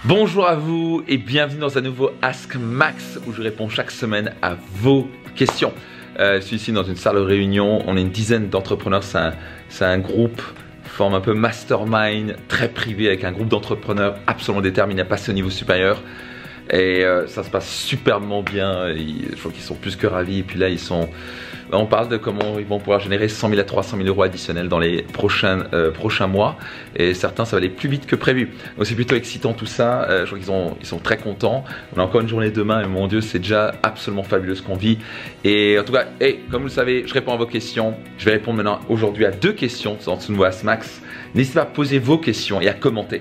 Bonjour à vous et bienvenue dans un nouveau Ask Max où je réponds chaque semaine à vos questions. Je suis ici dans une salle de réunion, on est une dizaine d'entrepreneurs, c'est un groupe, forme un peu mastermind, très privé avec un groupe d'entrepreneurs absolument déterminés, passés au niveau supérieur. Et ça se passe superbement bien, je crois qu'ils sont plus que ravis. Et puis là on parle de comment ils vont pouvoir générer 100 000 à 300 000 euros additionnels dans les prochains mois. Et certains, ça va aller plus vite que prévu. Donc c'est plutôt excitant tout ça, je crois qu'ils sont très contents. On a encore une journée demain et mon Dieu, c'est déjà absolument fabuleux ce qu'on vit. Et en tout cas, comme vous le savez, je réponds à vos questions. Je vais répondre maintenant aujourd'hui à 2 questions dans ce nouveau Ask Max. N'hésitez pas à poser vos questions et à commenter.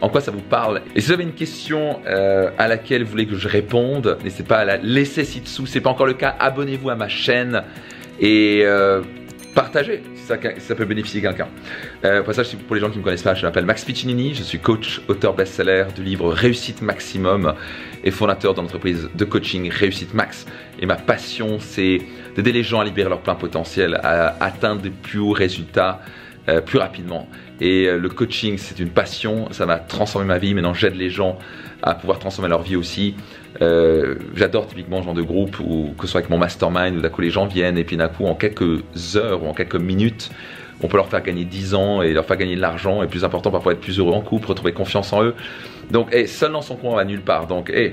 En quoi ça vous parle? Et si vous avez une question à laquelle vous voulez que je réponde, n'hésitez pas à la laisser ci-dessous. Si ce n'est pas encore le cas, abonnez-vous à ma chaîne et partagez si ça peut bénéficier quelqu'un. Passage pour les gens qui ne me connaissent pas, je m'appelle Max Piccinini, je suis coach, auteur best-seller du livre Réussite Maximum et fondateur de l'entreprise de coaching Réussite Max. Et ma passion, c'est d'aider les gens à libérer leur plein potentiel, à atteindre de plus hauts résultats plus rapidement. Et le coaching, c'est une passion, ça m'a transformé ma vie. Maintenant j'aide les gens à pouvoir transformer leur vie aussi. J'adore typiquement ce genre de groupe où, que ce soit avec mon mastermind, où d'un coup les gens viennent et puis d'un coup en quelques heures ou en quelques minutes on peut leur faire gagner 10 ans et leur faire gagner de l'argent, et plus important parfois être plus heureux en couple, retrouver confiance en eux. Donc seul dans son coin on va nulle part. Donc si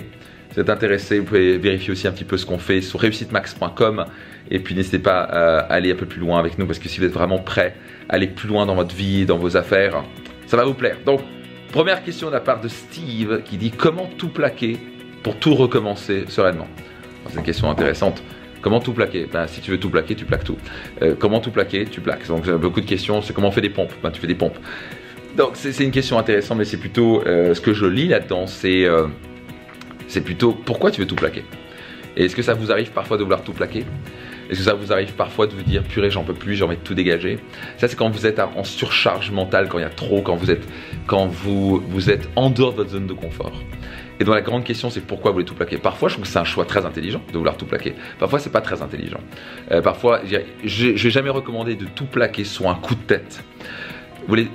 vous êtes intéressé, vous pouvez vérifier aussi un petit peu ce qu'on fait sur réussitemax.com. Et puis n'hésitez pas à aller un peu plus loin avec nous, parce que si vous êtes vraiment prêt à aller plus loin dans votre vie, dans vos affaires, ça va vous plaire. Donc première question de la part de Steve qui dit: comment tout plaquer pour tout recommencer sereinement? C'est une question intéressante. Comment tout plaquer? Si tu veux tout plaquer, tu plaques tout. Comment tout plaquer? Tu plaques. Donc beaucoup de questions, c'est comment on fait des pompes? Tu fais des pompes. Donc c'est une question intéressante, mais c'est plutôt ce que je lis là-dedans, c'est plutôt pourquoi tu veux tout plaquer. Et est-ce que ça vous arrive parfois de vouloir tout plaquer? Est-ce que ça vous arrive parfois de vous dire: purée, j'en peux plus, j'ai envie de tout dégager? Ça, c'est quand vous êtes en surcharge mentale, quand il y a trop, quand vous êtes en dehors de votre zone de confort. Et donc la grande question, c'est pourquoi vous voulez tout plaquer. Parfois je trouve que c'est un choix très intelligent de vouloir tout plaquer. Parfois c'est pas très intelligent. Parfois je n'ai jamais recommandé de tout plaquer sur un coup de tête. Vous voulez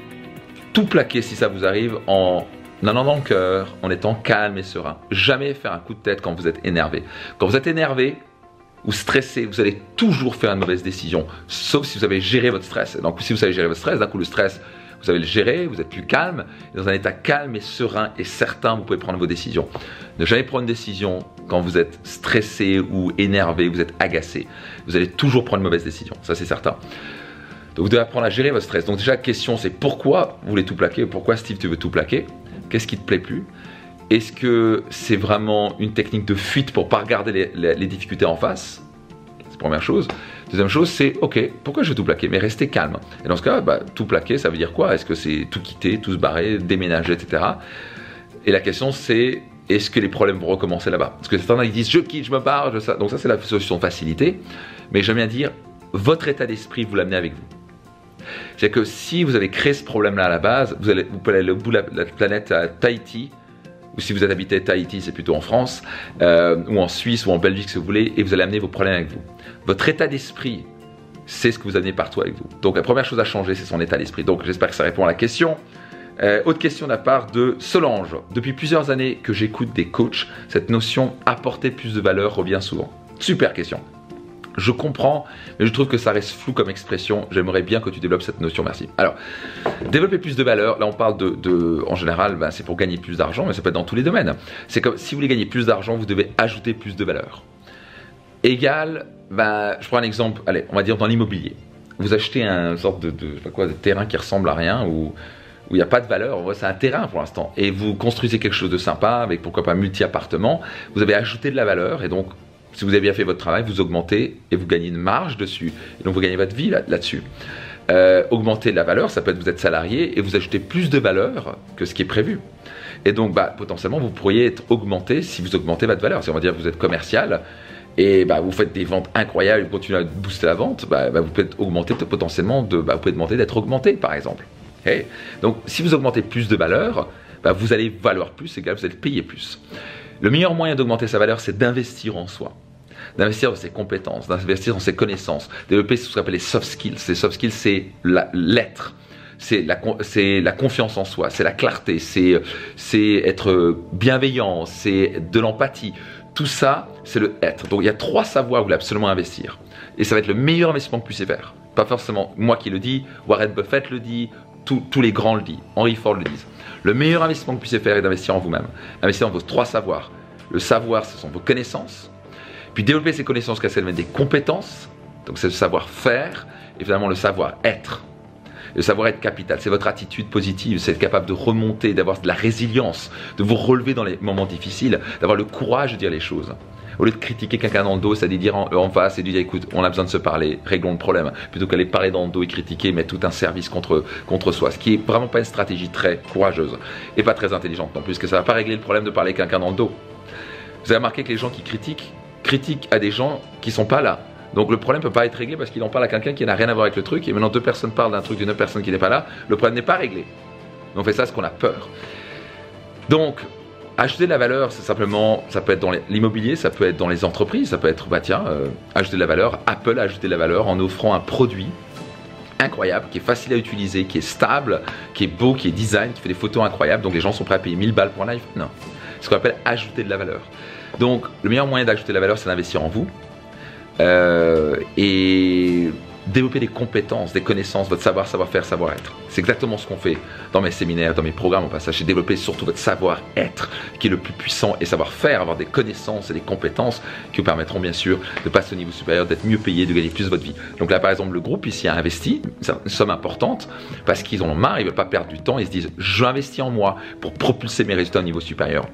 tout plaquer si ça vous arrive en allant dans le cœur, en étant calme et serein. Jamais faire un coup de tête quand vous êtes énervé. Quand vous êtes énervé ou stressé, vous allez toujours faire une mauvaise décision, sauf si vous avez géré votre stress. Et donc si vous savez gérer votre stress, d'un coup le stress, vous savez le gérer, vous êtes plus calme. Et dans un état calme et serein et certain, vous pouvez prendre vos décisions. Ne jamais prendre une décision quand vous êtes stressé ou énervé, vous êtes agacé. Vous allez toujours prendre une mauvaise décision, ça c'est certain. Donc vous devez apprendre à gérer votre stress. Donc déjà la question, c'est pourquoi vous voulez tout plaquer? Pourquoi Steve tu veux tout plaquer? Qu'est-ce qui te plaît plus? Est-ce que c'est vraiment une technique de fuite pour ne pas regarder les difficultés en face? C'est la première chose. Deuxième chose, c'est ok, pourquoi je veux tout plaquer? Mais restez calme. Et dans ce cas, tout plaquer, ça veut dire quoi? Est-ce que c'est tout quitter, tout se barrer, déménager, etc. Et la question, c'est: est-ce que les problèmes vont recommencer là-bas? Parce que certains ils disent: je quitte, je me barre, donc ça c'est la solution de facilité. Mais j'aime bien dire, votre état d'esprit, vous l'amenez avec vous. C'est-à-dire que si vous avez créé ce problème-là à la base, vous pouvez aller au bout de la planète à Tahiti, ou si vous êtes habité à Tahiti, c'est plutôt en France, ou en Suisse, ou en Belgique si vous voulez, et vous allez amener vos problèmes avec vous. Votre état d'esprit, c'est ce que vous amenez partout avec vous. Donc la première chose à changer, c'est son état d'esprit. Donc j'espère que ça répond à la question. Autre question de la part de Solange. Depuis plusieurs années que j'écoute des coachs, cette notion apporter plus de valeur revient souvent. Super question. Je comprends, mais je trouve que ça reste flou comme expression. J'aimerais bien que tu développes cette notion, merci. Alors, développer plus de valeur, là on parle en général, c'est pour gagner plus d'argent, mais ça peut être dans tous les domaines. C'est comme si vous voulez gagner plus d'argent, vous devez ajouter plus de valeur. Égal, je prends un exemple, allez, on va dire dans l'immobilier. Vous achetez un sorte de terrain qui ressemble à rien, où il n'y a pas de valeur, c'est un terrain pour l'instant, et vous construisez quelque chose de sympa, avec pourquoi pas multi-appartements, vous avez ajouté de la valeur, et donc si vous avez bien fait votre travail, vous augmentez et vous gagnez une marge dessus. Et donc vous gagnez votre vie là-dessus. Augmenter la valeur, ça peut être vous êtes salarié et vous ajoutez plus de valeur que ce qui est prévu. Et donc potentiellement vous pourriez être augmenté si vous augmentez votre valeur. Si on va dire que vous êtes commercial et vous faites des ventes incroyables et vous continuez à booster la vente, vous pouvez augmenter potentiellement, vous pouvez demander d'être augmenté par exemple. Okay. Donc si vous augmentez plus de valeur, vous allez valoir plus, égal vous allez payer plus. Le meilleur moyen d'augmenter sa valeur, c'est d'investir en soi. d'investir dans ses compétences, d'investir dans ses connaissances, développer ce qu'on appelle les soft skills. Les soft skills, c'est l'être. C'est la confiance en soi, c'est la clarté, c'est être bienveillant, c'est de l'empathie. Tout ça, c'est le être. Donc il y a 3 savoirs où vous voulez absolument investir. Et ça va être le meilleur investissement que vous puissiez faire. Pas forcément moi qui le dis, Warren Buffett le dit, tous les grands le disent, Henry Ford le disent. Le meilleur investissement que vous puissiez faire est d'investir en vous-même. Investir dans vos 3 savoirs. Le savoir, ce sont vos connaissances. Puis développer ces connaissances, qu'elles deviennent des compétences. Donc c'est le savoir-faire et finalement le savoir-être. Le savoir-être capital, c'est votre attitude positive, c'est être capable de remonter, d'avoir de la résilience, de vous relever dans les moments difficiles, d'avoir le courage de dire les choses. Au lieu de critiquer quelqu'un dans le dos, c'est de dire en face et de dire écoute, on a besoin de se parler, réglons le problème. Plutôt qu'aller parler dans le dos et critiquer, mettre tout un service contre soi. Ce qui est vraiment pas une stratégie très courageuse et pas très intelligente non plus, parce que ça va pas régler le problème de parler à quelqu'un dans le dos. Vous avez remarqué que les gens qui critiquent à des gens qui sont pas là. Donc le problème ne peut pas être réglé parce qu'il en parle à quelqu'un qui n'a rien à voir avec le truc. Et maintenant 2 personnes parlent d'un truc d'une autre personne qui n'est pas là. Le problème n'est pas réglé. Donc on fait ça parce qu'on a peur. Donc ajouter de la valeur, c'est simplement, ça peut être dans l'immobilier, ça peut être dans les entreprises, ça peut être, ajouter de la valeur. Apple a ajouté de la valeur en offrant un produit incroyable, qui est facile à utiliser, qui est stable, qui est beau, qui est design, qui fait des photos incroyables. Donc les gens sont prêts à payer 1000 balles pour un iPhone. Non. C'est ce qu'on appelle ajouter de la valeur. Donc le meilleur moyen d'ajouter de la valeur, c'est d'investir en vous. Et développer des compétences, des connaissances, votre savoir, savoir-faire, savoir-être. C'est exactement ce qu'on fait dans mes séminaires, dans mes programmes au passage. C'est développer surtout votre savoir-être qui est le plus puissant et savoir-faire, avoir des connaissances et des compétences qui vous permettront bien sûr de passer au niveau supérieur, d'être mieux payé, de gagner plus votre vie. Donc là par exemple le groupe ici a investi une somme importante parce qu'ils en ont marre, ils ne veulent pas perdre du temps, ils se disent je vais investir en moi pour propulser mes résultats au niveau supérieur.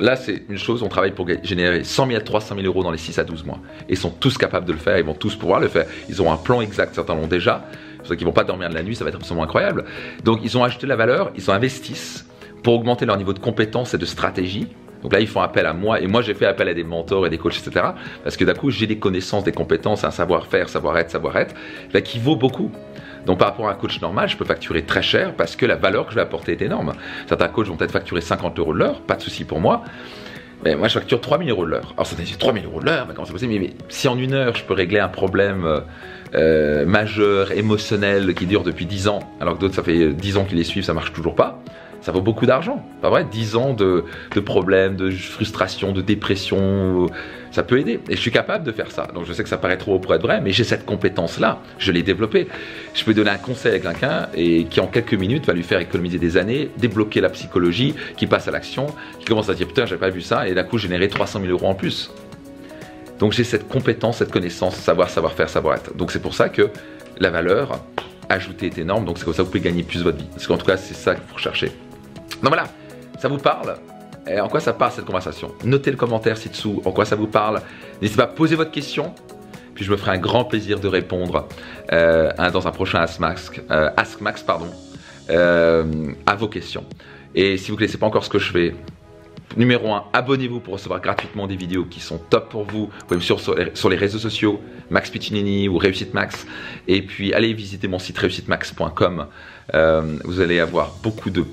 Là, c'est une chose, on travaille pour générer 100 000 à 300 000 euros dans les 6 à 12 mois. Ils sont tous capables de le faire, ils vont tous pouvoir le faire. Ils ont un plan exact, certains l'ont déjà. C'est pour ça qu'ils ne vont pas dormir de la nuit, ça va être absolument incroyable. Donc, ils ont ajouté de la valeur, ils investissent pour augmenter leur niveau de compétence et de stratégie. Donc là, ils font appel à moi et moi, j'ai fait appel à des mentors et des coachs, etc. Parce que d'un coup, j'ai des connaissances, des compétences, un savoir-faire, savoir-être, là, qui vaut beaucoup. Donc par rapport à un coach normal, je peux facturer très cher parce que la valeur que je vais apporter est énorme. Certains coachs vont peut-être facturer 50 € de l'heure, pas de souci pour moi. Mais moi, je facture 3 000 € de l'heure. Alors, ça dit 3 000 € de l'heure, mais comment c'est possible? Mais si en 1 heure, je peux régler un problème majeur, émotionnel, qui dure depuis 10 ans, alors que d'autres, ça fait 10 ans qu'ils les suivent, ça marche toujours pas, ça vaut beaucoup d'argent. Pas vrai? 10 ans de problèmes, de frustration, de dépression, ça peut aider. Et je suis capable de faire ça. Donc, je sais que ça paraît trop haut pour être vrai, mais j'ai cette compétence-là. Je l'ai développée. Je peux donner un conseil à quelqu'un et qui, en quelques minutes, va lui faire économiser des années, débloquer la psychologie, qui passe à l'action, qui commence à dire putain, j'avais pas vu ça, et d'un coup, générer 300 000 € en plus. Donc, j'ai cette compétence, cette connaissance, savoir-faire, savoir-être. Donc, c'est pour ça que la valeur ajoutée est énorme. Donc, c'est comme ça que vous pouvez gagner plus votre vie. Parce qu'en tout cas, c'est ça qu'il faut rechercher. Donc voilà, ça vous parle? Et en quoi ça parle cette conversation? Notez le commentaire ci-dessous, en quoi ça vous parle. N'hésitez pas à poser votre question, puis je me ferai un grand plaisir de répondre dans un prochain Ask Max, à vos questions. Et si vous ne connaissez pas encore ce que je fais, numéro 1, abonnez-vous pour recevoir gratuitement des vidéos qui sont top pour vous. Vous pouvez me suivre sur les réseaux sociaux, Max Piccinini ou Réussite Max. Et puis allez visiter mon site réussitemax.com. Vous allez avoir beaucoup de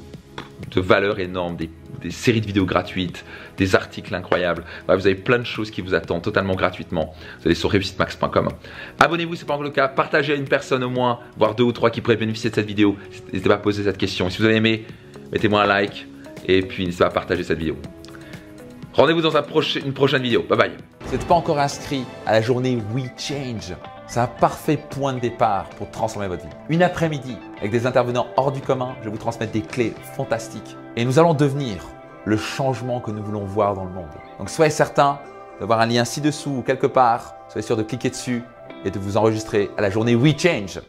valeurs énormes, des séries de vidéos gratuites, des articles incroyables. Vous avez plein de choses qui vous attendent totalement gratuitement. Vous allez sur réussitemax.com. Abonnez-vous si ce n'est pas encore le cas. Partagez à une personne au moins, voire 2 ou 3 qui pourraient bénéficier de cette vidéo. N'hésitez pas à poser cette question. Et si vous avez aimé, mettez-moi un like et puis n'hésitez pas à partager cette vidéo. Rendez-vous dans une prochaine vidéo. Bye bye. Si vous n'êtes pas encore inscrit à la journée We Change, c'est un parfait point de départ pour transformer votre vie. Une après-midi avec des intervenants hors du commun, je vais vous transmettre des clés fantastiques. Et nous allons devenir le changement que nous voulons voir dans le monde. Donc soyez certain d'avoir un lien ci-dessous ou quelque part. Soyez sûr de cliquer dessus et de vous enregistrer à la journée We Change.